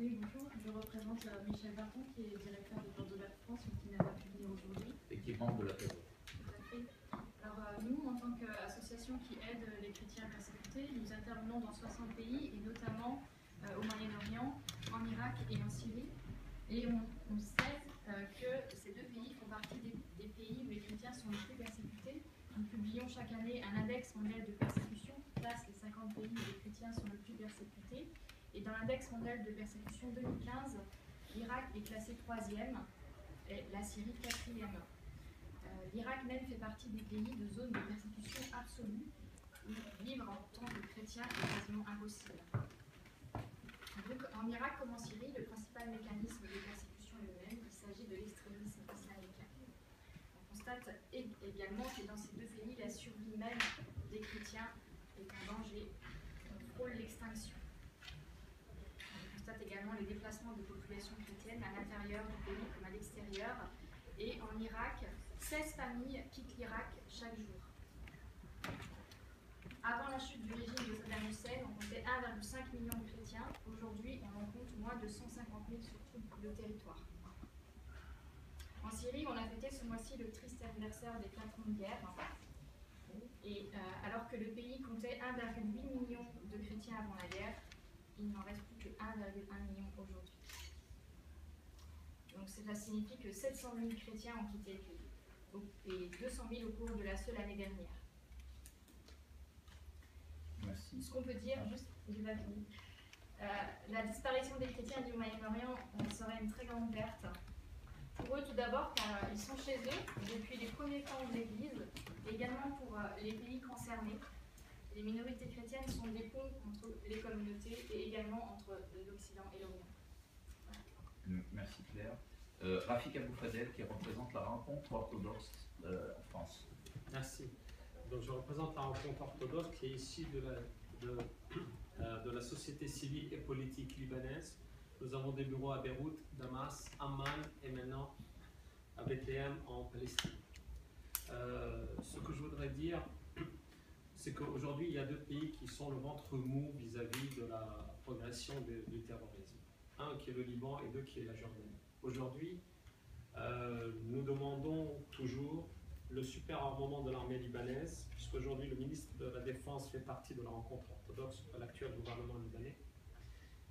Oui, bonjour, je représente Michel Barton, qui est directeur de Bordeaux Vert France, mais qui n'a pas pu venir aujourd'hui. Et qui est membre de la CADO. Tout à fait. Alors nous, en tant qu'association qui aide les chrétiens persécutés, nous intervenons dans 60 pays, et notamment au Moyen-Orient, en Irak et en Syrie. Et on sait que ces deux pays font partie des pays où les chrétiens sont les plus persécutés. Nous publions chaque année un index mondial de persécution qui classe les 50 pays où les chrétiens sont le plus persécutés. Et dans l'index mondial de persécution 2015, l'Irak est classé 3e et la Syrie 4e. L'Irak même fait partie des pays de zone de persécution absolue où vivre en tant que chrétien est quasiment impossible. Donc, en Irak comme en Syrie, le principal mécanisme de persécution est le même, il s'agit de l'extrémisme islamique. On constate également que dans ces deux pays, la survie même des chrétiens est en danger, on frôle l'extinction. On constate également les déplacements de populations chrétiennes à l'intérieur du pays comme à l'extérieur. Et en Irak, 16 familles quittent l'Irak chaque jour. Avant la chute du régime de Saddam Hussein, on comptait 1,5 million de chrétiens. Aujourd'hui, on en compte moins de 150 000 sur tout le territoire. En Syrie, on a fêté ce mois-ci le triste anniversaire des 4 ans de guerre. Et alors que le pays comptait 1,8 million de chrétiens avant la guerre, il n'en reste plus que 1,1 million aujourd'hui. Donc cela signifie que 700 000 chrétiens ont quitté le pays, et 200 000 au cours de la seule année dernière. Merci. Ce qu'on peut dire, juste, j'ai pas fini. La disparition des chrétiens du Moyen-Orient serait une très grande perte. Pour eux, tout d'abord, car ils sont chez eux depuis les premiers temps de l'Église, et également pour les pays concernés. Les minorités chrétiennes sont des ponts entre les communautés et également entre l'Occident et l'Orient. Voilà. Merci Claire. Rafik Aboufadel qui représente la rencontre orthodoxe en France. Merci. Donc, je représente la rencontre orthodoxe qui est issue de la société civile et politique libanaise. Nous avons des bureaux à Beyrouth, Damas, Amman et maintenant à Bethléem en Palestine. Ce que je voudrais dire, c'est qu'aujourd'hui, il y a deux pays qui sont le ventre mou vis-à-vis de la progression du terrorisme. Un qui est le Liban et deux qui est la Jordanie. Aujourd'hui, nous demandons toujours le super armement de l'armée libanaise, puisqu'aujourd'hui le ministre de la Défense fait partie de la rencontre orthodoxe à l'actuel gouvernement libanais.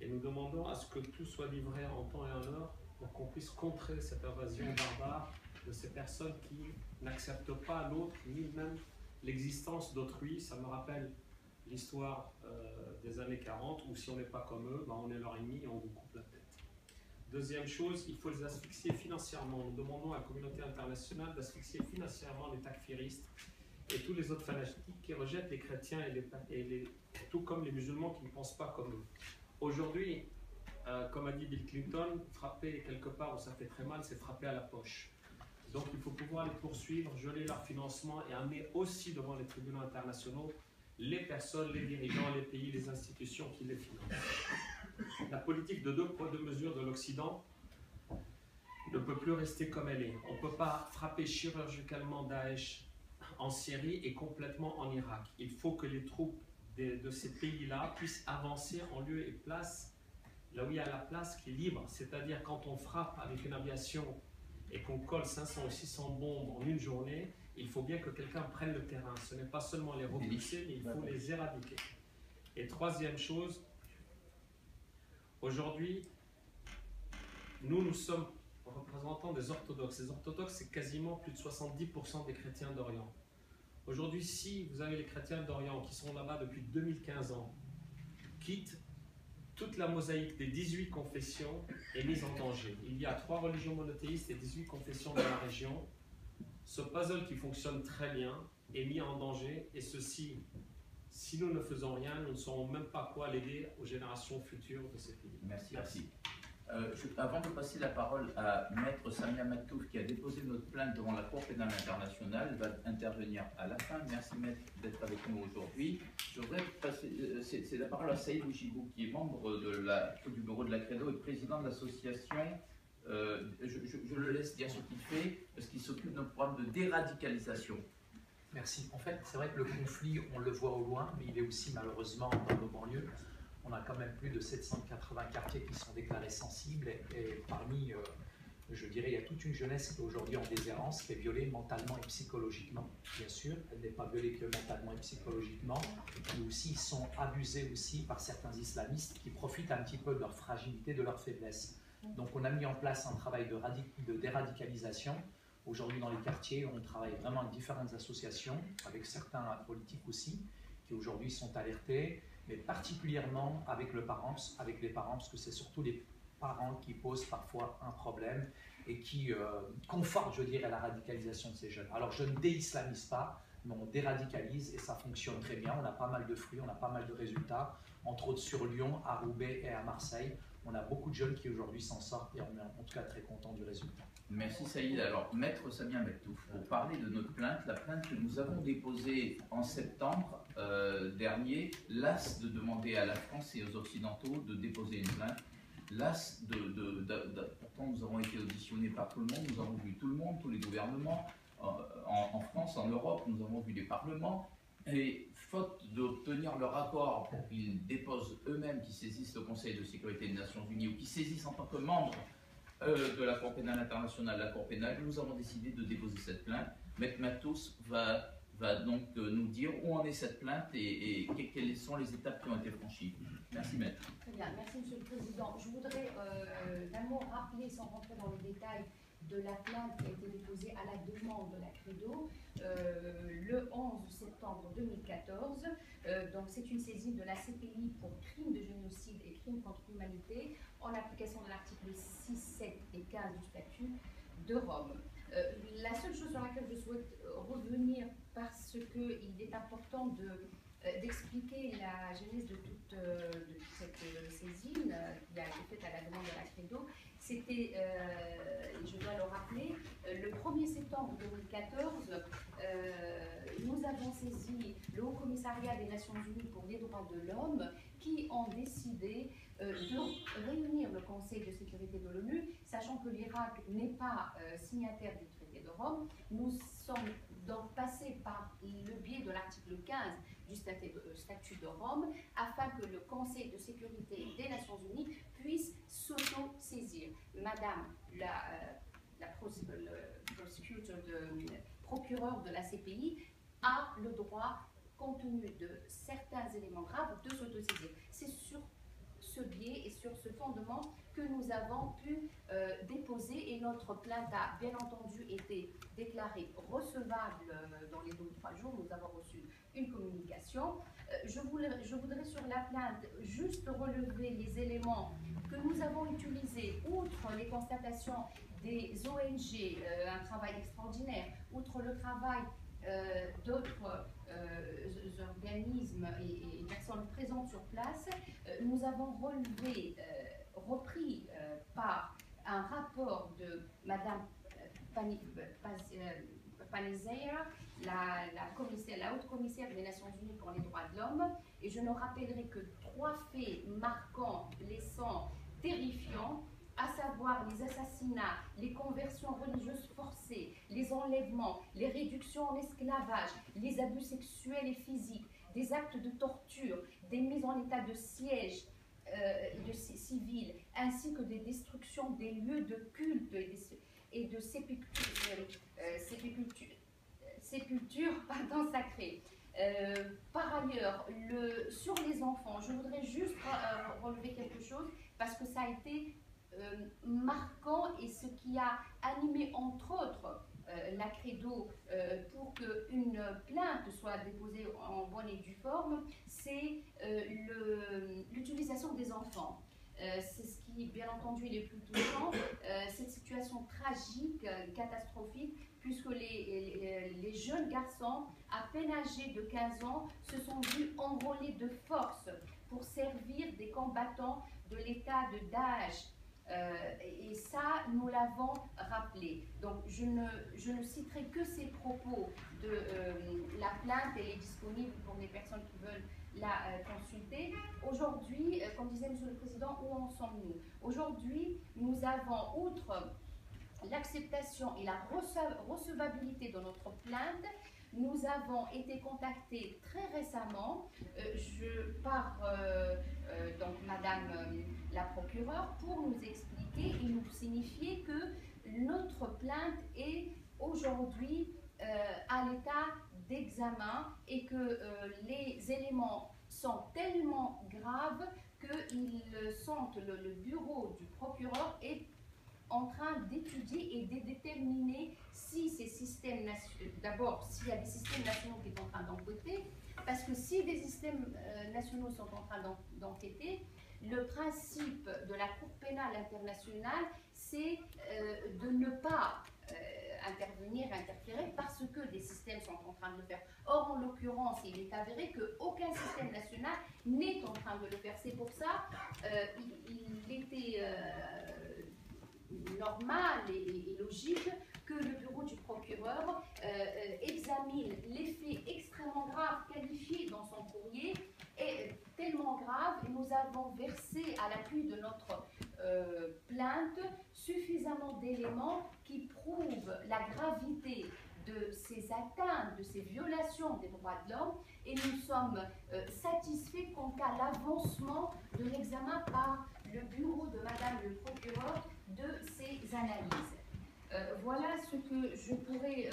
Et nous demandons à ce que tout soit livré en temps et en heure pour qu'on puisse contrer cette invasion barbare de ces personnes qui n'acceptent pas l'autre, ni même l'existence d'autrui. Ça me rappelle l'histoire des années 40, où si on n'est pas comme eux, ben on est leur ennemi et on vous coupe la tête. Deuxième chose, il faut les asphyxier financièrement. Nous demandons à la communauté internationale d'asphyxier financièrement les takfiristes et tous les autres fanatiques qui rejettent les chrétiens tout comme les musulmans qui ne pensent pas comme eux. Aujourd'hui, comme a dit Bill Clinton, frapper quelque part où ça fait très mal, c'est frapper à la poche. Donc il faut pouvoir les poursuivre, geler leur financement et amener aussi devant les tribunaux internationaux les personnes, les dirigeants, les pays, les institutions qui les financent. La politique de deux poids, deux mesures de l'Occident ne peut plus rester comme elle est. On ne peut pas frapper chirurgicalement Daesh en Syrie et complètement en Irak. Il faut que les troupes de ces pays-là puissent avancer en lieu et place, là où il y a la place qui est libre. C'est-à-dire quand on frappe avec une aviation et qu'on colle 500 ou 600 bombes en une journée, il faut bien que quelqu'un prenne le terrain. Ce n'est pas seulement les repousser, mais il faut les éradiquer. Et troisième chose, aujourd'hui, nous sommes représentants des orthodoxes. Les orthodoxes, c'est quasiment plus de 70% des chrétiens d'Orient. Aujourd'hui, si vous avez les chrétiens d'Orient qui sont là-bas depuis 2015 ans, quittent, toute la mosaïque des 18 confessions est mise en danger. Il y a 3 religions monothéistes et 18 confessions dans la région. Ce puzzle qui fonctionne très bien est mis en danger et ceci, si nous ne faisons rien, nous ne saurons même pas quoi léguer aux générations futures de ces pays. Merci. Avant de passer la parole à Maître Samia Maktouf qui a déposé notre plainte devant la Cour pénale internationale, elle va intervenir à la fin. Merci Maître d'être avec nous aujourd'hui. Je voudrais passer c'est la parole à Saïd Ouchibou qui est membre du bureau de la Credo et président de l'association. Je le laisse dire ce qu'il fait parce qu'il s'occupe d'un programme de déradicalisation. Merci. En fait, c'est vrai que le conflit, on le voit au loin, mais il est aussi malheureusement dans nos banlieues. On a quand même plus de 780 quartiers qui sont déclarés sensibles et parmi, je dirais, il y a toute une jeunesse qui est aujourd'hui en déshérence, qui est violée mentalement et psychologiquement, bien sûr. Elle n'est pas violée que mentalement et psychologiquement, mais aussi ils sont abusés aussi par certains islamistes qui profitent un petit peu de leur fragilité, de leur faiblesse. Donc on a mis en place un travail de déradicalisation. Aujourd'hui dans les quartiers, on travaille vraiment avec différentes associations, avec certains politiques aussi, qui aujourd'hui sont alertés, mais particulièrement avec les parents, parce que c'est surtout les parents qui posent parfois un problème et qui confortent, je dirais, la radicalisation de ces jeunes. Alors je ne déislamise pas, mais on déradicalise et ça fonctionne très bien. On a pas mal de fruits, on a pas mal de résultats, entre autres sur Lyon, à Roubaix et à Marseille. On a beaucoup de jeunes qui aujourd'hui s'en sortent et on est en tout cas très contents du résultat. Merci Saïd. Alors, Maître Samia Mettouf, pour parler de notre plainte, la plainte que nous avons déposée en septembre dernier, las de demander à la France et aux Occidentaux de déposer une plainte, las pourtant nous avons été auditionnés par tout le monde, nous avons vu tout le monde, tous les gouvernements, en France, en Europe, nous avons vu les parlements, et faute d'obtenir leur accord pour qu'ils déposent eux-mêmes, qu'ils saisissent le Conseil de sécurité des Nations Unies ou qu'ils saisissent en tant que membres de la Cour pénale internationale, la Cour pénale, nous avons décidé de déposer cette plainte. Maître Matos va donc nous dire où en est cette plainte et quelles sont les étapes qui ont été franchies. Merci Maître. Très bien, merci Monsieur le Président. Je voudrais d'un mot rappeler, sans rentrer dans les détails, de la plainte qui a été déposée à la demande de la Credo le 11 septembre 2014. Donc c'est une saisine de la CPI pour crimes de génocide et crimes contre l'humanité en application de l'article 6, 7 et 15 du statut de Rome. La seule chose sur laquelle je souhaite revenir, parce qu'il est important d'expliquer la genèse de toute cette saisine qui a été faite à la demande de la Credo, c'était, je dois le rappeler, le 1er septembre 2014, nous avons saisi le Haut Commissariat des Nations Unies pour les droits de l'homme qui ont décidé de réunir le Conseil de sécurité de l'ONU, sachant que l'Irak n'est pas signataire du traité de Rome. Nous sommes donc passés par le biais de l'article 15 du statut de Rome afin que le Conseil de sécurité des Nations Unies puisse s'auto-saisir. Madame le procureur de la CPI a le droit, compte tenu de certains éléments graves, de s'auto-saisir. C'est sur ce biais et sur ce fondement que nous avons pu déposer, et notre plainte a bien entendu été déclarée recevable dans les 2 ou 3 jours. Nous avons reçu une communication. Je voudrais sur la plainte juste relever les éléments que nous avons utilisés, outre les constatations des ONG, un travail extraordinaire, outre le travail d'autres organismes et personnes présentes sur place. Nous avons repris par un rapport de Madame Panizera, la haute commissaire des Nations Unies pour les droits de l'homme, et je ne rappellerai que 3 faits marquants, laissant terrifiants, à savoir les assassinats, les conversions religieuses forcées, les enlèvements, les réductions en esclavage, les abus sexuels et physiques, des actes de torture, des mises en état de siège civil, ainsi que des destructions des lieux de culte et de sépultures sacrées. Par ailleurs, sur les enfants, je voudrais juste relever quelque chose, parce que ça a été marquant et ce qui a animé entre autres la Credo pour qu'une plainte soit déposée en bonne et due forme, c'est l'utilisation des enfants. C'est ce qui, bien entendu, est le plus touchant. Cette situation tragique, catastrophique, puisque les jeunes garçons, à peine âgés de 15 ans, se sont vus enrôlés de force pour servir des combattants de l'État de Daesh. Et ça, nous l'avons rappelé. Donc, je ne citerai que ces propos de la plainte. Elle est disponible pour les personnes qui veulent la consulter. Aujourd'hui, comme disait M. le Président, où en sommes-nous? Aujourd'hui, nous avons, outre l'acceptation et la recevabilité de notre plainte, nous avons été contactés très récemment par donc Madame la procureure pour nous expliquer et nous signifier que notre plainte est aujourd'hui à l'état d'examen et que les éléments sont tellement graves le bureau du procureur est en train d'étudier et de déterminer si ces systèmes nationaux, d'abord s'il y a des systèmes nationaux qui sont en train d'enquêter, parce que si des systèmes nationaux sont en train d'enquêter, le principe de la Cour pénale internationale, c'est de ne pas interférer parce que des systèmes sont en train de le faire. Or, en l'occurrence, il est avéré qu'aucun système national n'est en train de le faire. C'est pour ça il était normal et logique que le bureau du procureur examine les faits extrêmement graves qualifiés dans son courrier, et tellement graves, nous avons versé à l'appui de notre plainte suffisamment d'éléments qui prouvent la gravité de ces atteintes, de ces violations des droits de l'homme, et nous sommes satisfaits quant à l'avancement de l'examen par le bureau de Madame le procureur de ces analyses. Voilà ce que je pourrais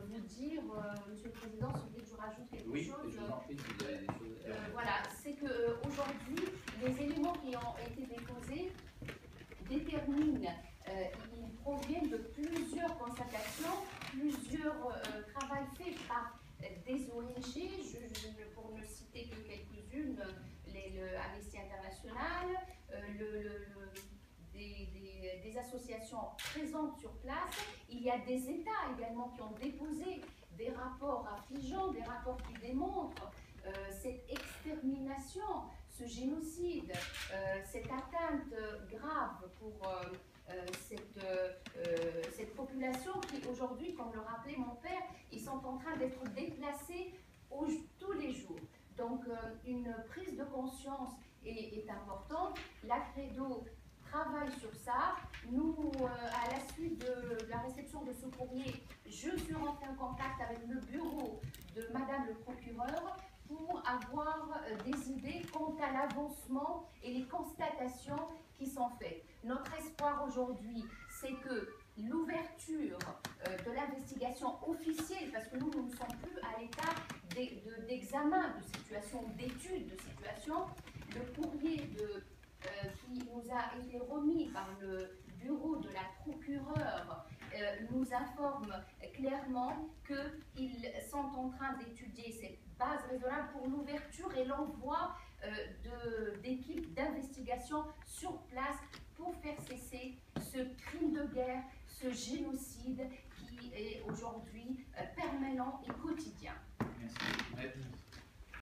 vous dire, Monsieur le Président, si vous voulez que je rajoute quelque chose. Oui, je vous en prie, si vous avez des choses à dire. Voilà, c'est qu'aujourd'hui, les éléments qui ont été déposés déterminent, ils proviennent de plusieurs constatations, plusieurs travaux faits par des ONG, pour ne citer que quelques-unes, Amnesty International, des associations présentes sur place. Il y a des États également qui ont déposé des rapports affligeants, des rapports qui démontrent cette extermination, ce génocide, cette atteinte grave pour cette population qui aujourd'hui, comme le rappelait mon père, ils sont en train d'être déplacés tous les jours. Donc une prise de conscience est importante. La Credo travaille sur ça. Nous, à la suite de la réception de ce courrier, je suis rentrée en contact avec le bureau de Madame le procureur pour avoir des idées quant à l'avancement et les constatations qui sont faites. Notre espoir aujourd'hui, c'est que l'ouverture de l'investigation officielle, parce que nous ne sommes plus à l'état d'examen de situation, d'étude de situation, le courrier qui nous a été remis par le bureau de la procureure nous informe clairement qu'ils sont en train d'étudier cette base raisonnable pour l'ouverture et l'envoi d'équipes d'investigation sur place pour faire cesser ce crime de guerre, ce génocide qui est aujourd'hui permanent et